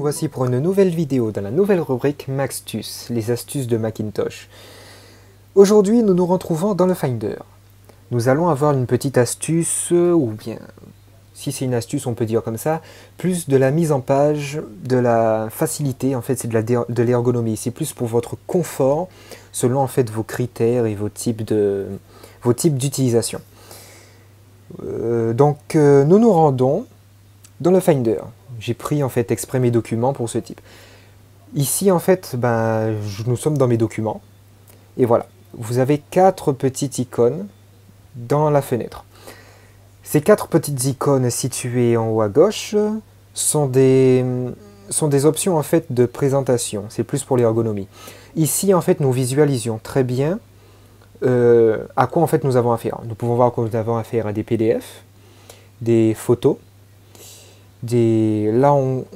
revoici pour une nouvelle vidéo dans la nouvelle rubrique Maxtus, les astuces de Macintosh. Aujourd'hui, nous nous retrouvons dans le Finder. Nous allons avoir une petite astuce, ou bien, si c'est une astuce, on peut dire comme ça, plus de la mise en page, de la facilité, en fait, c'est de l'ergonomie. C'est plus pour votre confort, selon en fait vos critères et vos types d'utilisation. Nous nous rendons dans le Finder. J'ai pris en fait exprès mes documents pour ce type. Ici en fait, nous sommes dans mes documents. Et voilà, vous avez 4 petites icônes dans la fenêtre. Ces 4 petites icônes situées en haut à gauche sont des options en fait de présentation. C'est plus pour l'ergonomie. Ici en fait, nous visualisions très bien à quoi en fait nous avons affaire. Nous pouvons voir que nous avons affaire à des PDF, des photos. Là,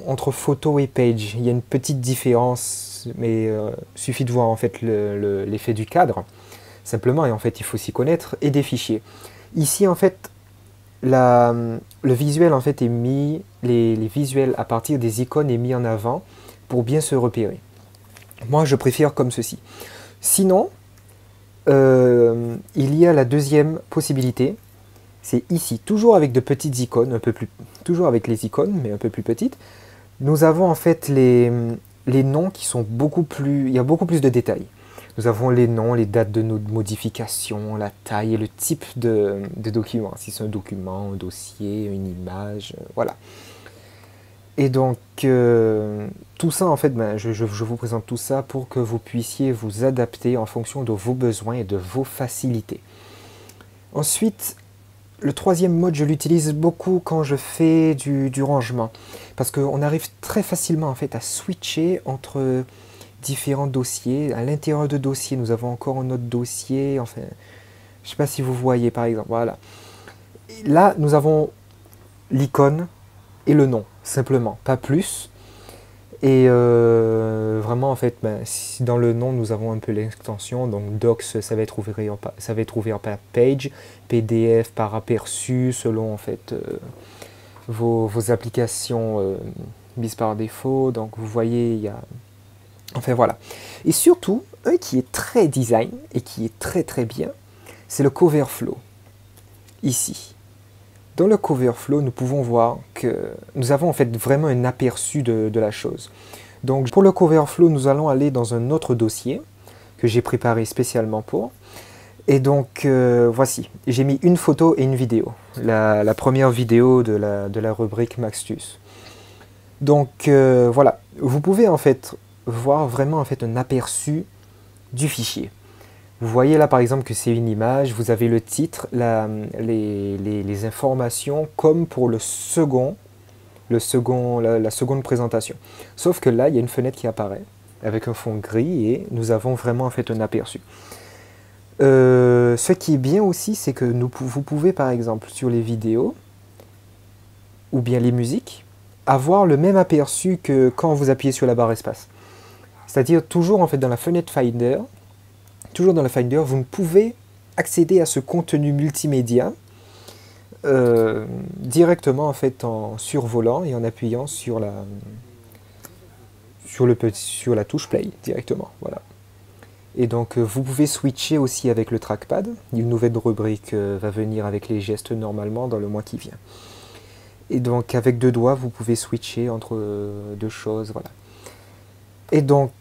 entre photo et page, il y a une petite différence, mais suffit de voir en fait l'effet du cadre, simplement, et en fait il faut s'y connaître, et des fichiers. Ici en fait, le visuel en fait est mis, les visuels à partir des icônes est mis en avant pour bien se repérer. Moi je préfère comme ceci. Sinon, il y a la deuxième possibilité. C'est ici, toujours avec de petites icônes, toujours avec les icônes, mais un peu plus petites. Nous avons en fait les noms qui sont beaucoup plus... Il y a beaucoup plus de détails. Nous avons les noms, les dates de nos modifications, la taille et le type de document. Si c'est un document, un dossier, une image, voilà. Et donc, tout ça, en fait, je vous présente tout ça pour que vous puissiez vous adapter en fonction de vos besoins et de vos facilités. Ensuite, le troisième mode, je l'utilise beaucoup quand je fais du rangement. Parce qu'on arrive très facilement en fait, à switcher entre différents dossiers. À l'intérieur de dossiers, nous avons encore un autre dossier. Enfin, je ne sais pas si vous voyez par exemple. Voilà. Et là, nous avons l'icône et le nom, simplement, pas plus. Et vraiment, en fait, si dans le nom, nous avons un peu l'extension. Donc, Docs, ça va être ouvert par page, PDF par aperçu, selon en fait vos applications mises par défaut. Donc, vous voyez, il y a... Enfin, voilà. Et surtout, un qui est très design et qui est très très bien, c'est le Cover Flow. Ici. Dans le Cover Flow, nous pouvons voir que nous avons en fait vraiment un aperçu de la chose. Donc pour le Cover Flow, nous allons aller dans un autre dossier que j'ai préparé spécialement pour. Et donc voici, j'ai mis une photo et une vidéo. La première vidéo de la rubrique Maxtus. Donc voilà, vous pouvez en fait voir vraiment en fait un aperçu du fichier. Vous voyez là par exemple que c'est une image, vous avez le titre, les informations comme pour la seconde présentation. Sauf que là, il y a une fenêtre qui apparaît avec un fond gris et nous avons vraiment en fait un aperçu. Ce qui est bien aussi, c'est que vous pouvez par exemple sur les vidéos ou bien les musiques avoir le même aperçu que quand vous appuyez sur la barre espace. C'est-à-dire toujours en fait dans la fenêtre Finder. Toujours dans le Finder, vous ne pouvez accéder à ce contenu multimédia directement en fait en survolant et en appuyant sur la touche Play directement. Voilà. Et donc vous pouvez switcher aussi avec le trackpad. Une nouvelle rubrique va venir avec les gestes normalement dans le mois qui vient. Et donc avec 2 doigts, vous pouvez switcher entre 2 choses. Voilà. Et donc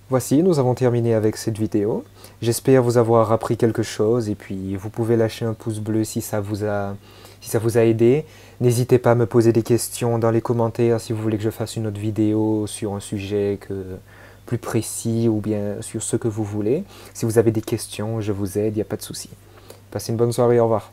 voici, nous avons terminé avec cette vidéo. J'espère vous avoir appris quelque chose et puis vous pouvez lâcher un pouce bleu si ça vous a aidé. N'hésitez pas à me poser des questions dans les commentaires si vous voulez que je fasse une autre vidéo sur un sujet plus précis ou bien sur ce que vous voulez. Si vous avez des questions, je vous aide, il n'y a pas de souci. Passez une bonne soirée, au revoir.